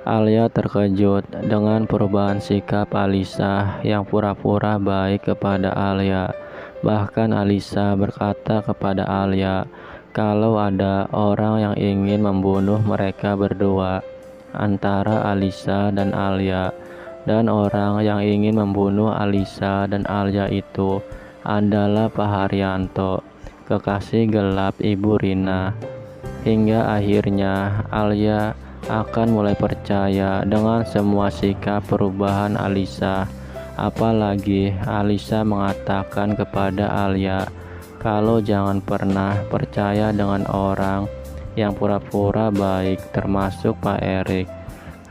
Alia terkejut dengan perubahan sikap Alisa yang pura-pura baik kepada Alia. Bahkan Alisa berkata kepada Alia kalau ada orang yang ingin membunuh mereka berdua, antara Alisa dan Alia. Dan orang yang ingin membunuh Alisa dan Alia itu adalah Pak Haryanto, kekasih gelap Ibu Rina. Hingga akhirnya Alia akan mulai percaya dengan semua sikap perubahan Alisa. Apalagi Alisa mengatakan kepada Alia kalau jangan pernah percaya dengan orang yang pura-pura baik, termasuk Pak Erik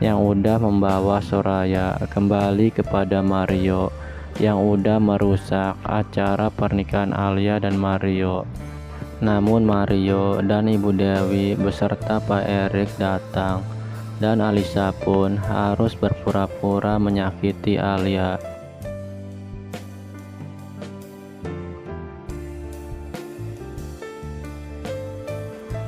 yang udah membawa Soraya kembali kepada Mario, yang udah merusak acara pernikahan Alia dan Mario. Namun Mario dan Ibu Dewi beserta Pak Erik datang, dan Alisa pun harus berpura-pura menyakiti Alia.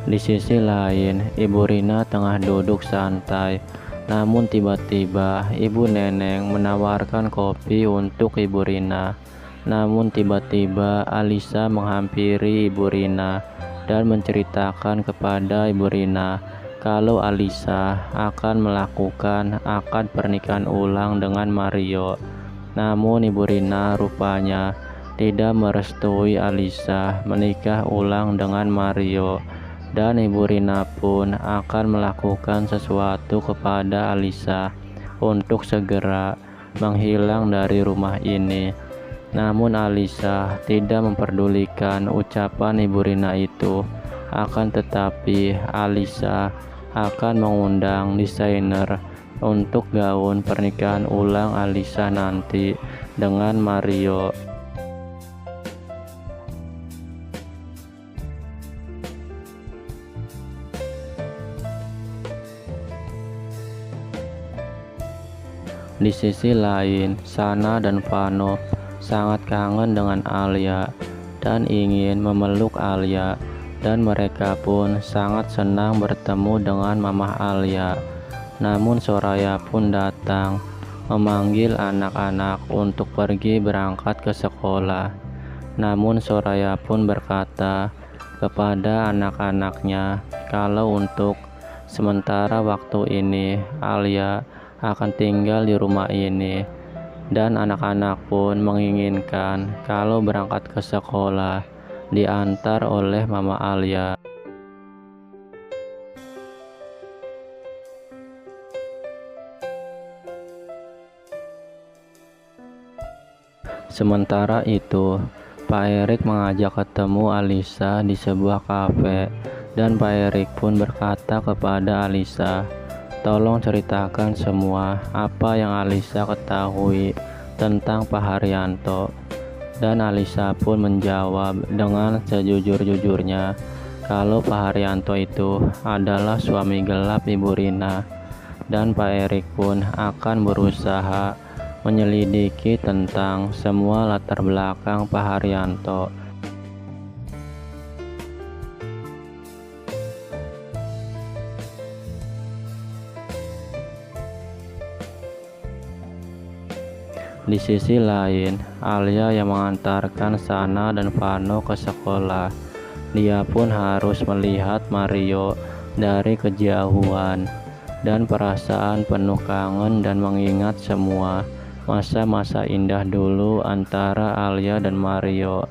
Di sisi lain, Ibu Rina tengah duduk santai. Namun tiba-tiba Ibu Neneng menawarkan kopi untuk Ibu Rina. Namun tiba-tiba Alisa menghampiri Ibu Rina dan menceritakan kepada Ibu Rina kalau Alisa akan melakukan akad pernikahan ulang dengan Mario. Namun Ibu Rina rupanya tidak merestui Alisa menikah ulang dengan Mario, dan Ibu Rina pun akan melakukan sesuatu kepada Alisa untuk segera menghilang dari rumah ini. Namun Alisa tidak memperdulikan ucapan Ibu Rina itu. Akan tetapi Alisa akan mengundang desainer untuk gaun pernikahan ulang Alisa nanti dengan Mario. Di sisi lain, Sana dan Vano sangat kangen dengan Alia dan ingin memeluk Alia, dan mereka pun sangat senang bertemu dengan Mamah Alia. Namun Soraya pun datang memanggil anak-anak untuk pergi berangkat ke sekolah. Namun Soraya pun berkata kepada anak-anaknya kalau untuk sementara waktu ini Alia akan tinggal di rumah ini, dan anak-anak pun menginginkan kalau berangkat ke sekolah diantar oleh Mama Alia. Sementara itu, Pak Erik mengajak ketemu Alisa di sebuah kafe, dan Pak Erik pun berkata kepada Alisa, tolong ceritakan semua apa yang Alisa ketahui tentang Pak Haryanto. Dan Alisa pun menjawab dengan sejujur-jujurnya kalau Pak Haryanto itu adalah suami gelap Ibu Rina, dan Pak Erik pun akan berusaha menyelidiki tentang semua latar belakang Pak Haryanto. Di sisi lain, Alia yang mengantarkan Sana dan Vano ke sekolah. Dia pun harus melihat Mario dari kejauhan, dan perasaan penuh kangen dan mengingat semua masa-masa indah dulu antara Alia dan Mario.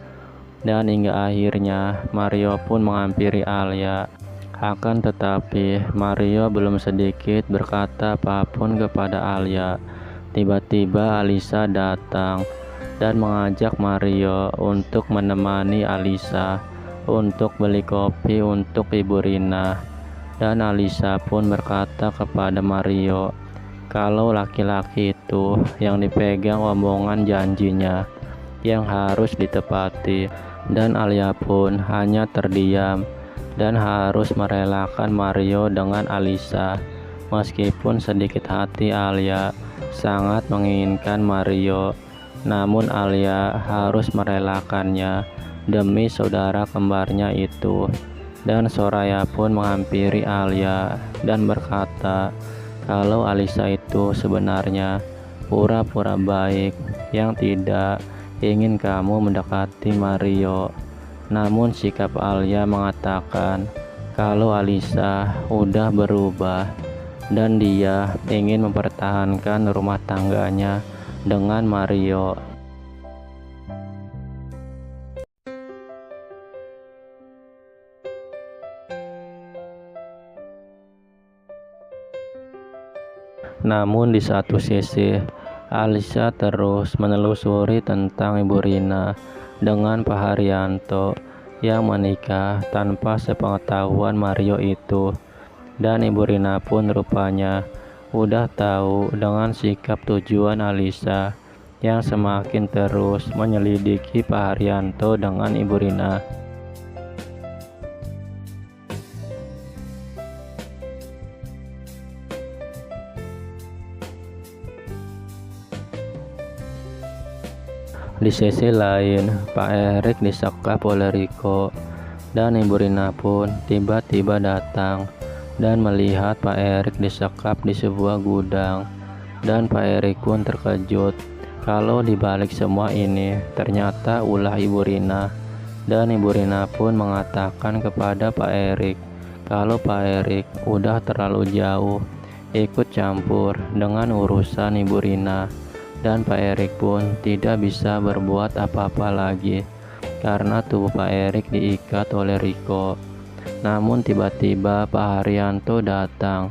Dan hingga akhirnya Mario pun menghampiri Alia. Akan tetapi Mario belum sedikit berkata apapun kepada Alia. Tiba-tiba Alisa datang dan mengajak Mario untuk menemani Alisa untuk beli kopi untuk Ibu Rina. Dan Alisa pun berkata kepada Mario kalau laki-laki itu yang dipegang omongan janjinya yang harus ditepati, dan Alia pun hanya terdiam dan harus merelakan Mario dengan Alisa. Meskipun sedikit hati Alia sangat menginginkan Mario, namun Alia harus merelakannya demi saudara kembarnya itu. Dan Soraya pun menghampiri Alia dan berkata kalau Alisa itu sebenarnya pura-pura baik yang tidak ingin kamu mendekati Mario. Namun sikap Alia mengatakan kalau Alisa udah berubah dan dia ingin mempertahankan rumah tangganya dengan Mario. Namun di satu sisi, Alisa terus menelusuri tentang Ibu Rina dengan Pak Haryanto yang menikah tanpa sepengetahuan Mario itu. Dan Ibu Rina pun rupanya udah tahu dengan sikap tujuan Alisa yang semakin terus menyelidiki Pak Haryanto dengan Ibu Rina. Di sisi lain, Pak Erik disekap oleh Riko dan Ibu Rina pun tiba-tiba datang dan melihat Pak Erik disekap di sebuah gudang. Dan Pak Erik pun terkejut kalau di balik semua ini ternyata ulah Ibu Rina. Dan Ibu Rina pun mengatakan kepada Pak Erik kalau Pak Erik udah terlalu jauh ikut campur dengan urusan Ibu Rina. Dan Pak Erik pun tidak bisa berbuat apa-apa lagi karena tubuh Pak Erik diikat oleh Riko. Namun tiba-tiba Pak Haryanto datang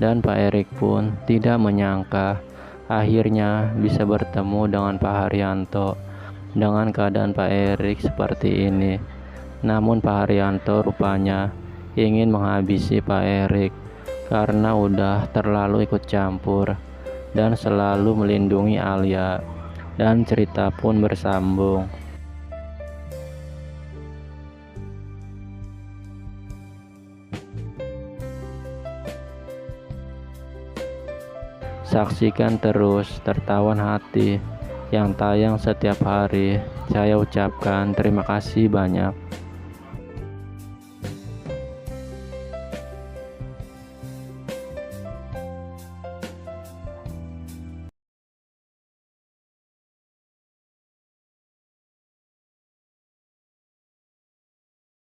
dan Pak Erik pun tidak menyangka akhirnya bisa bertemu dengan Pak Haryanto dengan keadaan Pak Erik seperti ini. Namun Pak Haryanto rupanya ingin menghabisi Pak Erik karena udah terlalu ikut campur dan selalu melindungi Alia. Dan cerita pun bersambung. Saksikan terus Tertawan Hati yang tayang setiap hari. Saya ucapkan terima kasih banyak.